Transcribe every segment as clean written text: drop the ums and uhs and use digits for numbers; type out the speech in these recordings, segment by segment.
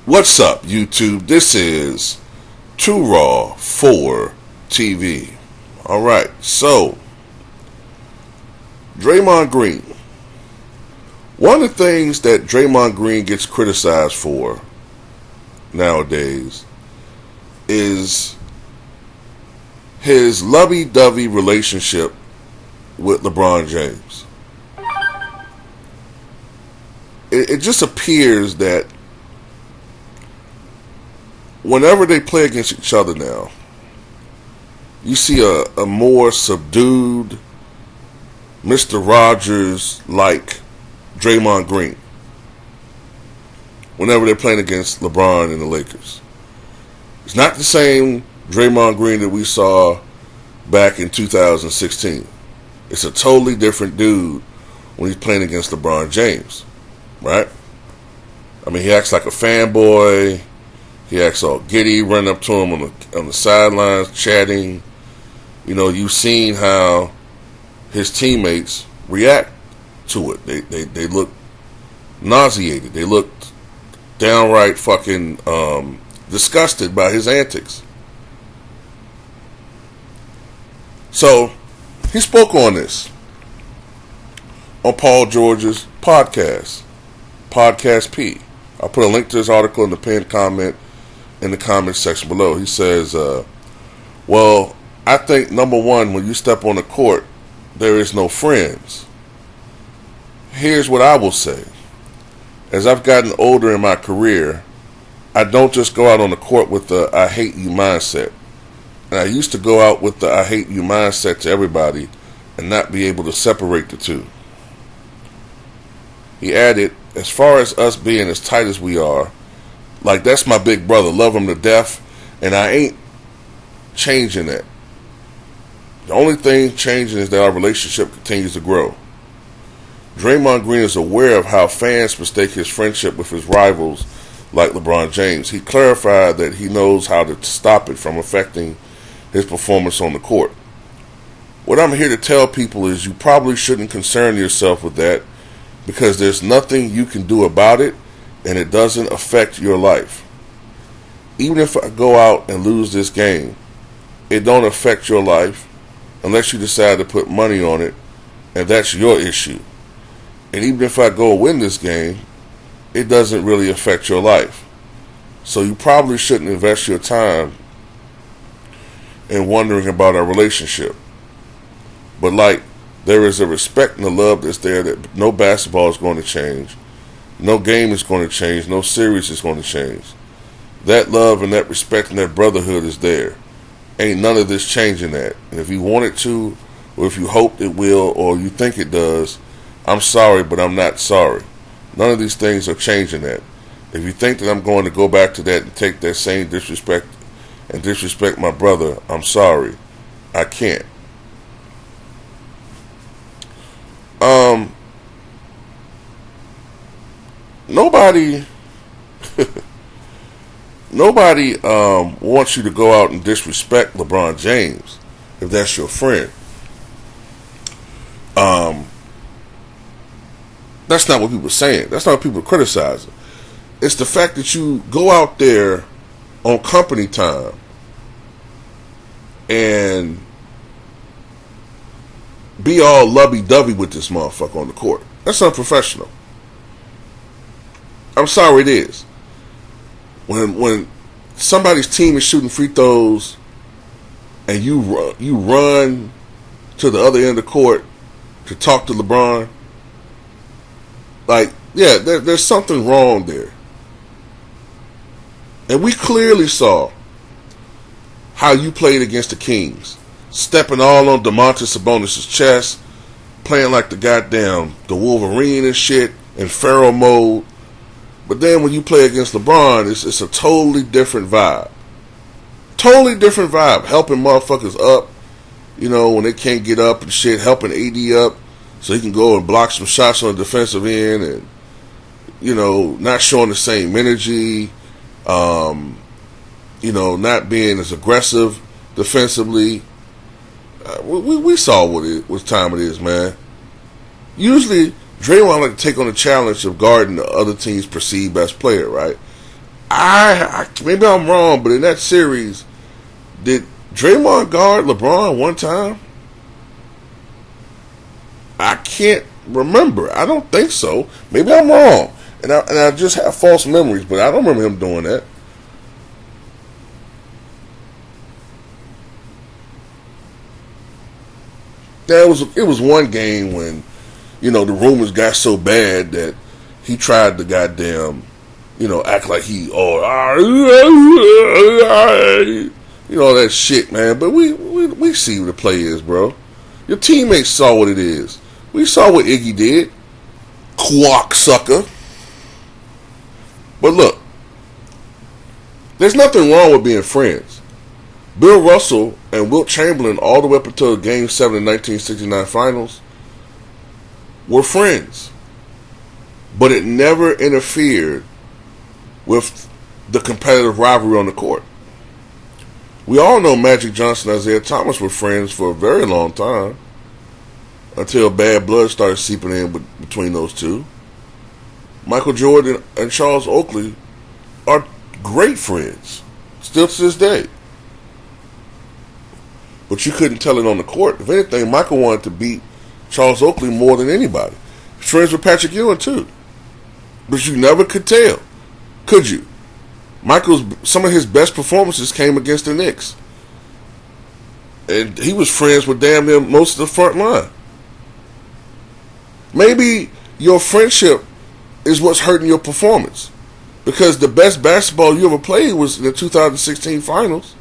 What's up, YouTube? This is Too Raw for TV. Alright, so Draymond Green. One of the things that Draymond Green gets criticized for nowadays is his lovey-dovey relationship with LeBron James. It just appears that whenever they play against each other now, you see a more subdued Mr. Rogers-like Draymond Green whenever they're playing against LeBron and the Lakers. It's not the same Draymond Green that we saw back in 2016. It's a totally different dude when he's playing against LeBron James, right? I mean, he acts like a fanboy. He acts all giddy, running up to him on the sidelines, chatting. You know, you've seen how his teammates react to it. They look nauseated. They look downright fucking disgusted by his antics. So, he spoke on this on Paul George's podcast, Podcast P. I'll put a link to this article in the pinned comment in the comment section below. He says, well, I think, number one, when you step on the court, there is no friends. Here's what I will say. As I've gotten older in my career, I don't just go out on the court with the I hate you mindset. And I used to go out with the I hate you mindset to everybody and not be able to separate the two. He added, as far as us being as tight as we are, like, that's my big brother, love him to death, and I ain't changing that. The only thing changing is that our relationship continues to grow. Draymond Green is aware of how fans mistake his friendship with his rivals like LeBron James. He clarified that he knows how to stop it from affecting his performance on the court. What I'm here to tell people is you probably shouldn't concern yourself with that because there's nothing you can do about it and it doesn't affect your life. Even if I go out and lose this game, it don't affect your life unless you decide to put money on it, and that's your issue. And even if I go win this game, it doesn't really affect your life. So you probably shouldn't invest your time in wondering about our relationship. But like, there is a respect and a love that's there that no basketball is going to change. No game is going to change. No series is going to change. That love and that respect and that brotherhood is there. Ain't none of this changing that. And if you want it to, or if you hope it will, or you think it does, I'm sorry, but I'm not sorry. None of these things are changing that. If you think that I'm going to go back to that and take that same disrespect and disrespect my brother, I'm sorry. I can't. Nobody wants you to go out and disrespect LeBron James if that's your friend. That's not what people are saying. That's not what people are criticizing. It's the fact that you go out there on company time and be all lovey-dovey with this motherfucker on the court. That's unprofessional. I'm sorry, it is. When somebody's team is shooting free throws and you run to the other end of the court to talk to LeBron, like, yeah, there's something wrong there. And we clearly saw how you played against the Kings, stepping all on Domantas Sabonis' chest, playing like the Wolverine and shit, in Pharaoh mode. But then when you play against LeBron, it's a totally different vibe. Totally different vibe. Helping motherfuckers up, you know, when they can't get up and shit. Helping AD up so he can go and block some shots on the defensive end. And, you know, not showing the same energy. You know, not being as aggressive defensively. We saw what time it is, man. Usually, Draymond like to take on the challenge of guarding the other team's perceived best player, right? I maybe I'm wrong, but in that series, did Draymond guard LeBron one time? I can't remember. I don't think so. Maybe I'm wrong, and I just have false memories, but I don't remember him doing that. It was one game when, the rumors got so bad that he tried to goddamn, act like all that shit, man. But we see what the play is, bro. Your teammates saw what it is. We saw what Iggy did. Quack sucker. But look, there's nothing wrong with being friends. Bill Russell and Wilt Chamberlain, all the way up until Game 7 of the 1969 Finals, were friends. But it never interfered with the competitive rivalry on the court. We all know Magic Johnson and Isaiah Thomas were friends for a very long time, until bad blood started seeping in between those two. Michael Jordan and Charles Oakley are great friends, still to this day. But you couldn't tell it on the court. If anything, Michael wanted to beat Charles Oakley more than anybody. Friends with Patrick Ewing too. But you never could tell, could you? Some of his best performances came against the Knicks. And he was friends with damn near most of the front line. Maybe your friendship is what's hurting your performance. Because the best basketball you ever played was in the 2016 Finals.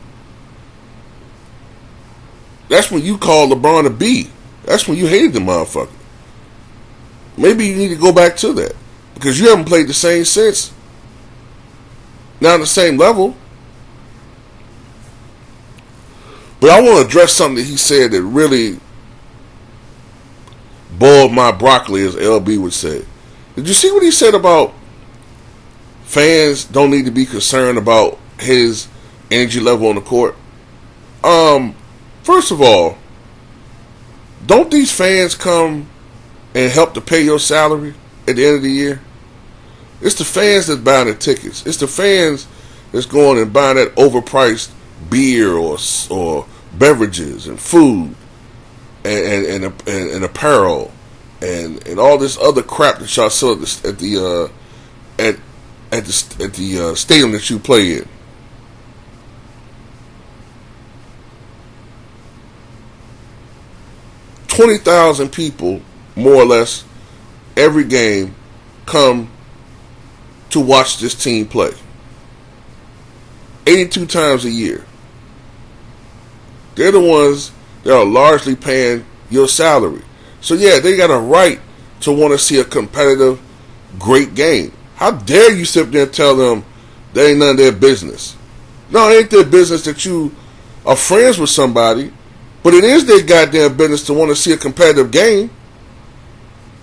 That's when you called LeBron a B. That's when you hated the motherfucker. Maybe you need to go back to that. Because you haven't played the same since. Not on the same level. But I want to address something that he said that really boiled my broccoli, as LB would say. Did you see what he said about fans don't need to be concerned about his energy level on the court? First of all, don't these fans come and help to pay your salary at the end of the year? It's the fans that's buying the tickets. It's the fans that's going and buying that overpriced beer or beverages and food and apparel and all this other crap that y'all sell at the stadium that you play in. $20,000 people, more or less, every game come to watch this team play. 82 times a year. They're the ones that are largely paying your salary. So yeah, they got a right to want to see a competitive, great game. How dare you sit there and tell them that ain't none of their business? No, it ain't their business that you are friends with somebody, but it is their goddamn business to want to see a competitive game.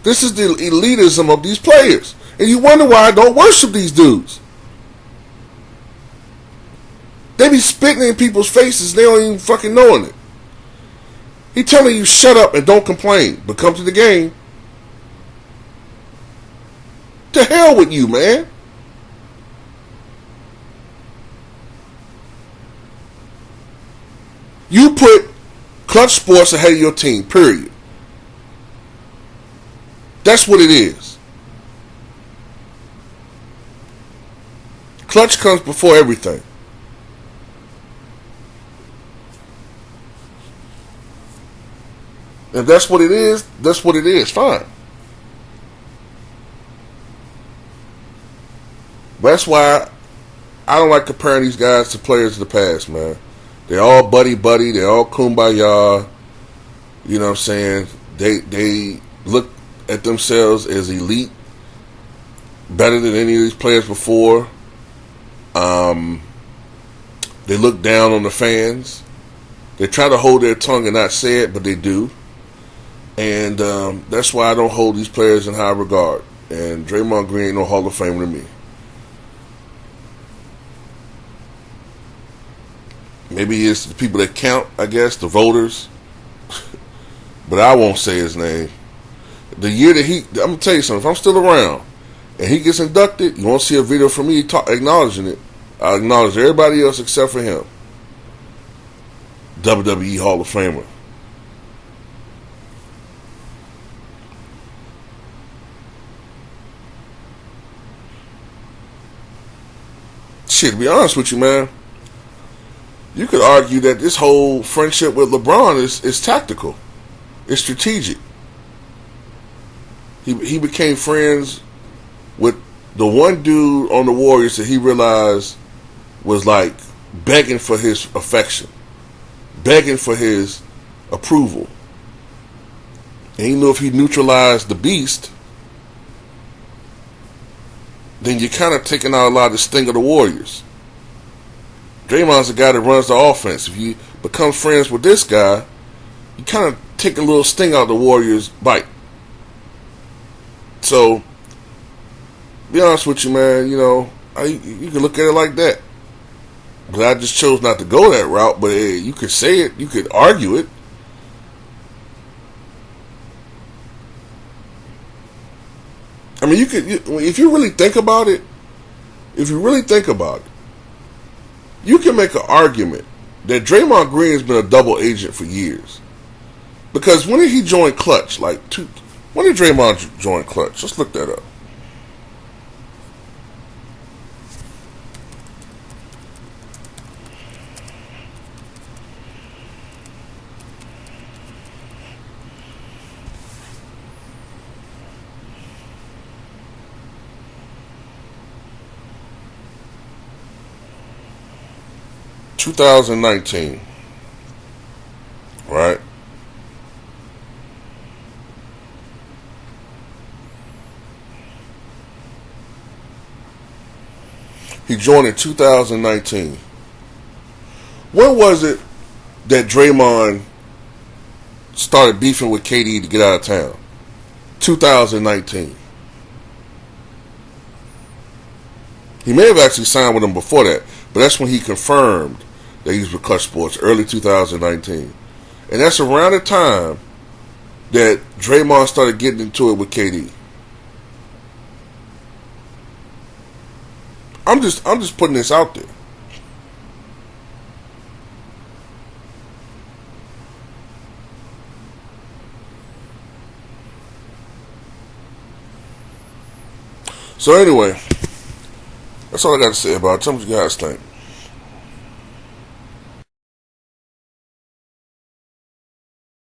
This is the elitism of these players. And you wonder why I don't worship these dudes. They be spitting in people's faces and they don't even fucking knowing it. He telling you shut up and don't complain, but come to the game. To hell with you, man. You put Clutch Sports ahead of your team, period. That's what it is. Clutch comes before everything. If that's what it is, that's what it is. Fine. But that's why I don't like comparing these guys to players of the past, man. They're all buddy-buddy. They're all kumbaya. You know what I'm saying? They look at themselves as elite, better than any of these players before. They look down on the fans. They try to hold their tongue and not say it, but they do. And that's why I don't hold these players in high regard. And Draymond Green ain't no Hall of Famer to me. Maybe it's the people that count, I guess, the voters. But I won't say his name. The year that I'm going to tell you something. If I'm still around, and he gets inducted, you won't see a video from me acknowledging it. I acknowledge everybody else except for him. WWE Hall of Famer. Shit, to be honest with you, man, you could argue that this whole friendship with LeBron is tactical. It's strategic. He became friends with the one dude on the Warriors that he realized was like begging for his affection, begging for his approval. And he knew if he neutralized the beast, then you're kind of taking out a lot of the sting of the Warriors. Draymond's the guy that runs the offense. If you become friends with this guy, you kind of take a little sting out of the Warriors' bite. So, be honest with you, man, you know, you can look at it like that. But I just chose not to go that route. But you could say it, you could argue it. I mean, if you really think about it, you can make an argument that Draymond Green has been a double agent for years. Because when did he join Clutch? When did Draymond join Clutch? Let's look that up. $2019, right? He joined in 2019. When was it that Draymond started beefing with KD to get out of town? 2019. He may have actually signed with him before that, but that's when he confirmed that he was with Clutch Sports, early 2019. And that's around the time that Draymond started getting into it with KD. I'm just putting this out there. So anyway, that's all I got to say about it. Tell me what you guys think.